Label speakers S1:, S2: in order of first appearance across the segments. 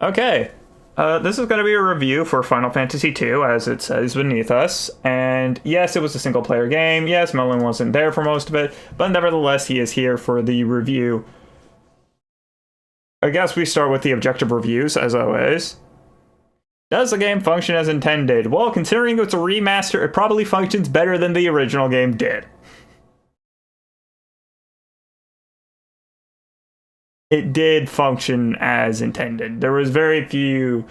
S1: Okay, this is going to be a review for Final Fantasy II, as it says beneath us. And yes, it was a single-player game. Yes, Mellon wasn't there for most of it, but nevertheless, he is here for the review. I guess we start with the objective reviews, as always. Does the game function as intended? Well, considering it's a remaster, it probably functions better than the original game did. It did function as intended. There was very few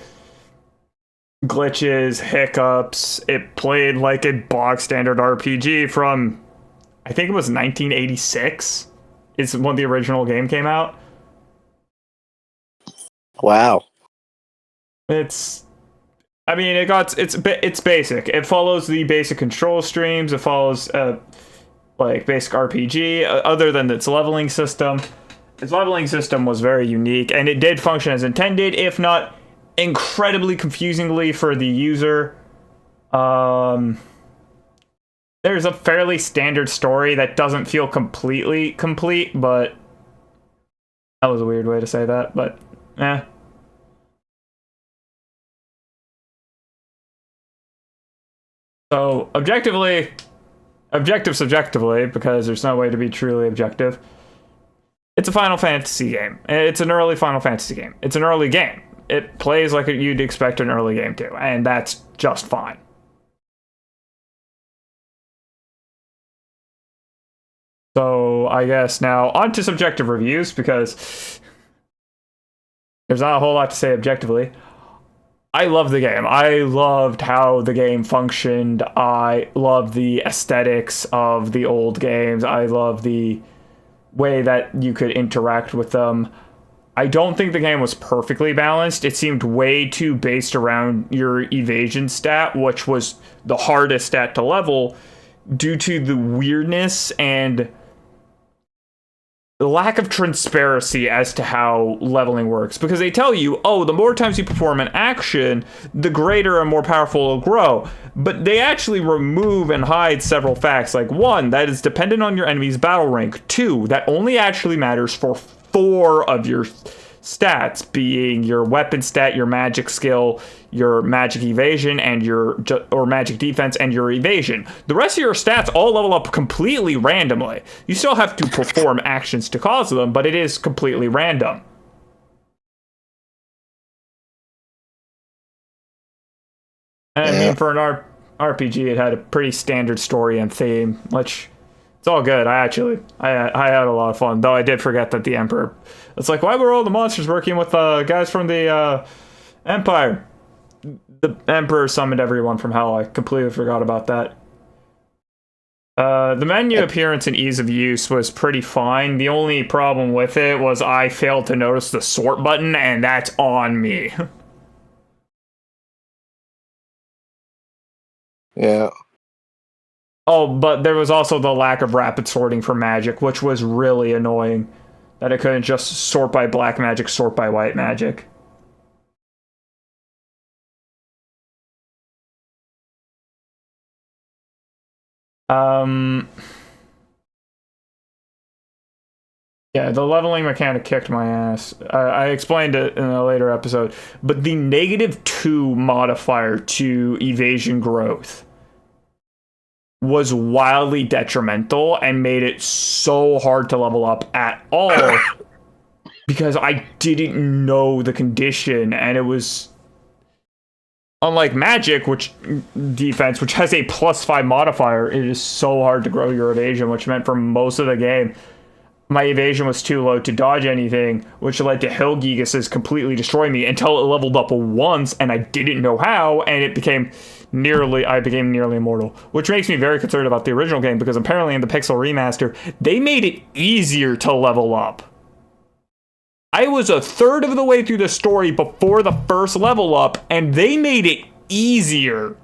S1: glitches, hiccups. It played like a bog standard RPG from, I think it was 1986. It's when the original game came out.
S2: Wow.
S1: It's basic. It follows the basic control streams. It follows like basic RPG. Other than its leveling system. Its leveling system was very unique, and it did function as intended, if not incredibly confusingly for the user. There's a fairly standard story that doesn't feel completely complete, but that was a weird way to say that, but eh. So, subjectively, because there's no way to be truly objective, it's a Final Fantasy game. It's an early Final Fantasy game. It's an early game. It plays like you'd expect an early game to, and that's just fine. So, I guess now on to subjective reviews, because there's not a whole lot to say objectively. I love the game. I loved how the game functioned. I love the aesthetics of the old games. I love the way that you could interact with them. I don't think the game was perfectly balanced. It seemed way too based around your evasion stat, which was the hardest stat to level, due to the weirdness and the lack of transparency as to how leveling works. Because they tell you, oh, the more times you perform an action, the greater and more powerful it'll grow. But they actually remove and hide several facts. Like, 1, that is dependent on your enemy's battle rank. 2, that only actually matters for 4 of your stats, being your weapon stat, your magic skill, your magic evasion, and your magic defense, and your evasion. The rest of your stats all level up completely randomly. You still have to perform actions to cause them, but it is completely random. And I mean, for an RPG, it had a pretty standard story and theme, which it's all good. I had a lot of fun, though I did forget that the Emperor. It's like, why were all the monsters working with guys from the Empire? The Emperor summoned everyone from hell. I completely forgot about that. The menu appearance and ease of use was pretty fine. The only problem with it was I failed to notice the sort button, and that's on me.
S2: Yeah.
S1: Oh, but there was also the lack of rapid sorting for magic, which was really annoying. That it couldn't just sort by black magic, sort by white magic. Yeah, the leveling mechanic kicked my ass. I explained it in a later episode, but the -2 modifier to evasion growth was wildly detrimental and made it so hard to level up at all because I didn't know the condition, and it was unlike magic, which defense, which has a +5 modifier. It is so hard to grow your evasion, which meant for most of the game my evasion was too low to dodge anything, which led to Hill Gigas completely destroy me until it leveled up once, and I didn't know how, and I became nearly immortal, which makes me very concerned about the original game, because apparently in the Pixel Remaster, they made it easier to level up. I was a third of the way through the story before the first level up, and they made it easier.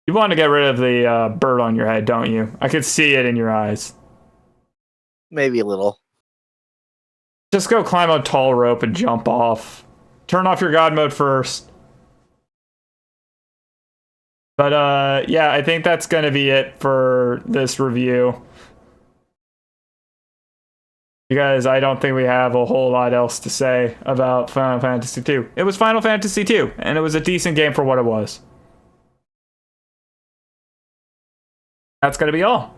S1: You want to get rid of the bird on your head, don't you? I could see it in your eyes.
S2: Maybe a little.
S1: Just go climb a tall rope and jump off. Turn off your god mode first. But yeah, I think that's going to be it for this review. Because I don't think we have a whole lot else to say about Final Fantasy II. It was Final Fantasy II, and it was a decent game for what it was. That's going to be all.